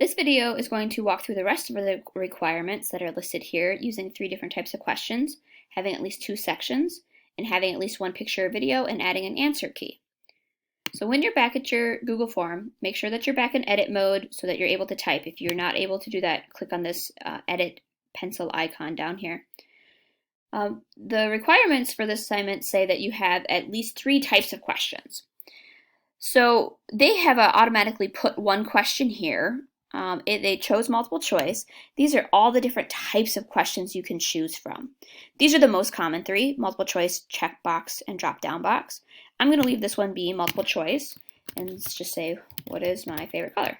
This video is going to walk through the rest of the requirements that are listed here using 3 different types of questions, having at least 2 sections, and having at least 1 picture or video, and adding an answer key. So when you're back at your Google form, make sure that you're back in edit mode so that you're able to type. If you're not able to do that, click on this edit pencil icon down here. The requirements for this assignment say that you have at least 3 types of questions. So they have automatically put 1 question here. They chose multiple choice. These are all the different types of questions you can choose from. These are the most common 3, multiple choice, checkbox, and drop-down box. I'm going to leave this one be multiple choice, and let's just say, what is my favorite color?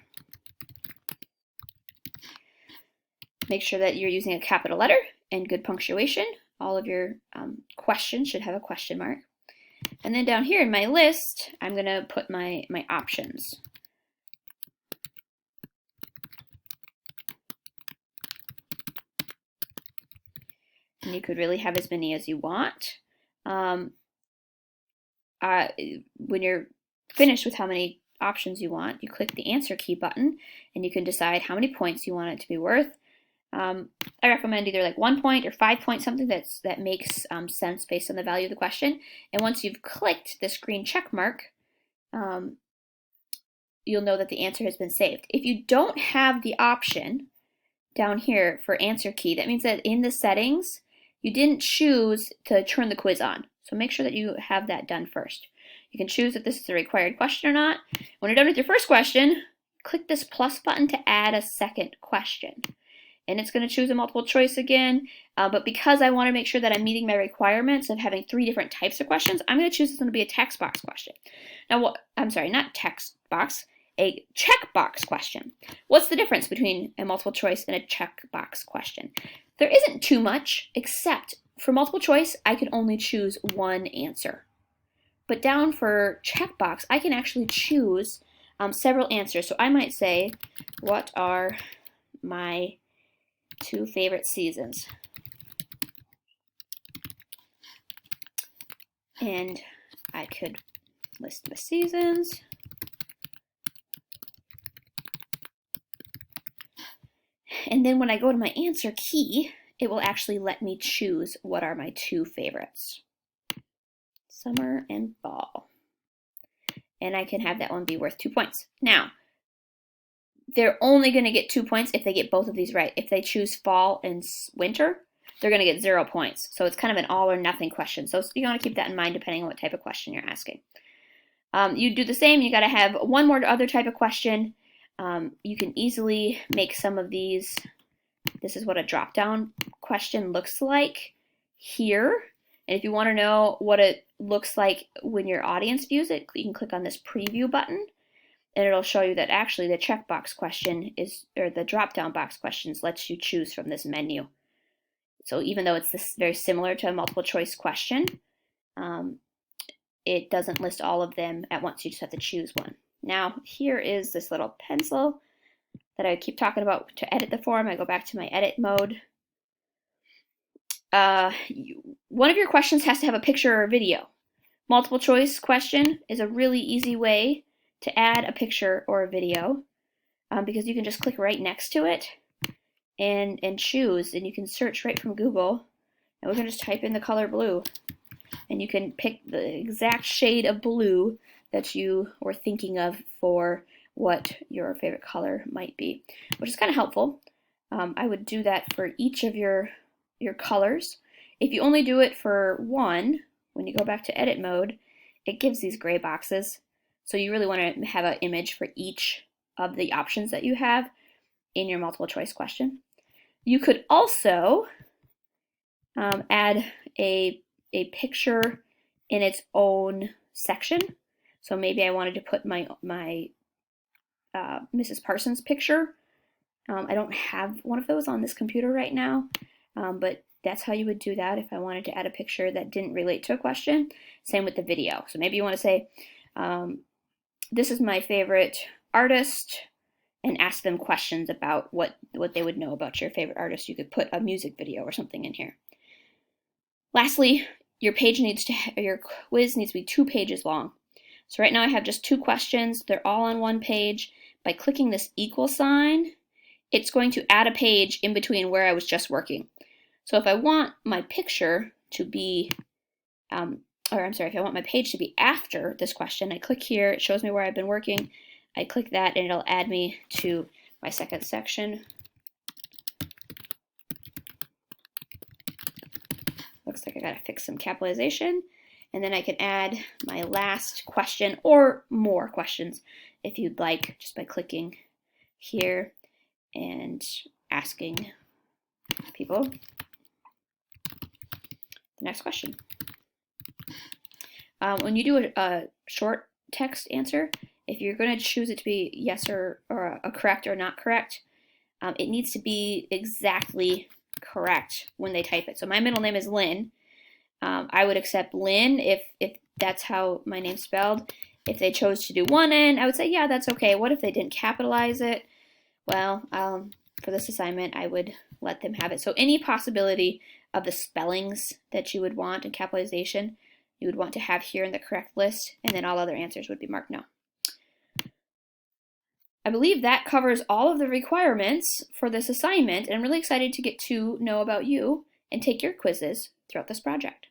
Make sure that you're using a capital letter and good punctuation. All of your questions should have a question mark. And then down here in my list, I'm going to put my options. And you could really have as many as you want. When you're finished with how many options you want, you click the answer key button and you can decide how many points you want it to be worth. I recommend either like 1 point or 5 points, something that makes sense based on the value of the question. And once you've clicked this green check mark, you'll know that the answer has been saved. If you don't have the option down here for answer key, that means that in the settings, you didn't choose to turn the quiz on. So make sure that you have that done first. You can choose if this is a required question or not. When you're done with your first question, click this plus button to add a second question. And it's going to choose a multiple choice again, but because I want to make sure that I'm meeting my requirements of having 3 different types of questions, I'm going to choose this one to be a text box question. Now, I'm sorry, not text box, a checkbox question. What's the difference between a multiple choice and a checkbox question? There isn't too much, except for multiple choice, I can only choose 1 answer. But down for checkbox, I can actually choose several answers. So I might say, what are my 2 favorite seasons? And I could list the seasons. And then when I go to my answer key, it will actually let me choose what are my 2 favorites. Summer and fall. And I can have that one be worth 2 points. Now, they're only going to get 2 points if they get both of these right. If they choose fall and winter, they're going to get 0 points. So it's kind of an all or nothing question. So you want to keep that in mind depending on what type of question you're asking. You do the same. You got to have 1 more other type of question. You can easily make some of these. This is what a drop-down question looks like here. And if you want to know what it looks like when your audience views it, you can click on this preview button. And it'll show you that actually the checkbox question or the drop-down box questions lets you choose from this menu. So even though it's very similar to a multiple choice question, it doesn't list all of them at once. You just have to choose one. Now here is this little pencil that I keep talking about to edit the form. I go back to my edit mode. One of your questions has to have a picture or a video. Multiple choice question is a really easy way to add a picture or a video because you can just click right next to it and choose, and you can search right from Google, and we can just type in the color blue, and you can pick the exact shade of blue that you were thinking of for what your favorite color might be, which is kind of helpful. I would do that for each of your colors. If you only do it for one, when you go back to edit mode, it gives these gray boxes. So you really want to have an image for each of the options that you have in your multiple choice question. You could also add a picture in its own section. So maybe I wanted to put my Mrs. Parsons picture. I don't have one of those on this computer right now, but that's how you would do that if I wanted to add a picture that didn't relate to a question. Same with the video. So maybe you want to say, this is my favorite artist, and ask them questions about what they would know about your favorite artist. You could put a music video or something in here. Lastly, your quiz needs to be 2 pages long. So right now I have just 2 questions. They're all on 1 page, by clicking this equal sign, it's going to add a page in between where I was just working. So if I want my picture to be, if I want my page to be after this question, I click here, it shows me where I've been working. I click that and it'll add me to my second section. Looks like I gotta fix some capitalization. And then I can add my last question or more questions if you'd like, just by clicking here and asking people the next question. When you do a short text answer, if you're going to choose it to be yes or a correct or not correct, it needs to be exactly correct when they type it. So my middle name is Lynn. I would accept Lynn if that's how my name's spelled. If they chose to do one N, I would say, yeah, that's okay. What if they didn't capitalize it? Well, for this assignment, I would let them have it. So any possibility of the spellings that you would want in capitalization, you would want to have here in the correct list, and then all other answers would be marked no. I believe that covers all of the requirements for this assignment, and I'm really excited to get to know about you and take your quizzes throughout this project.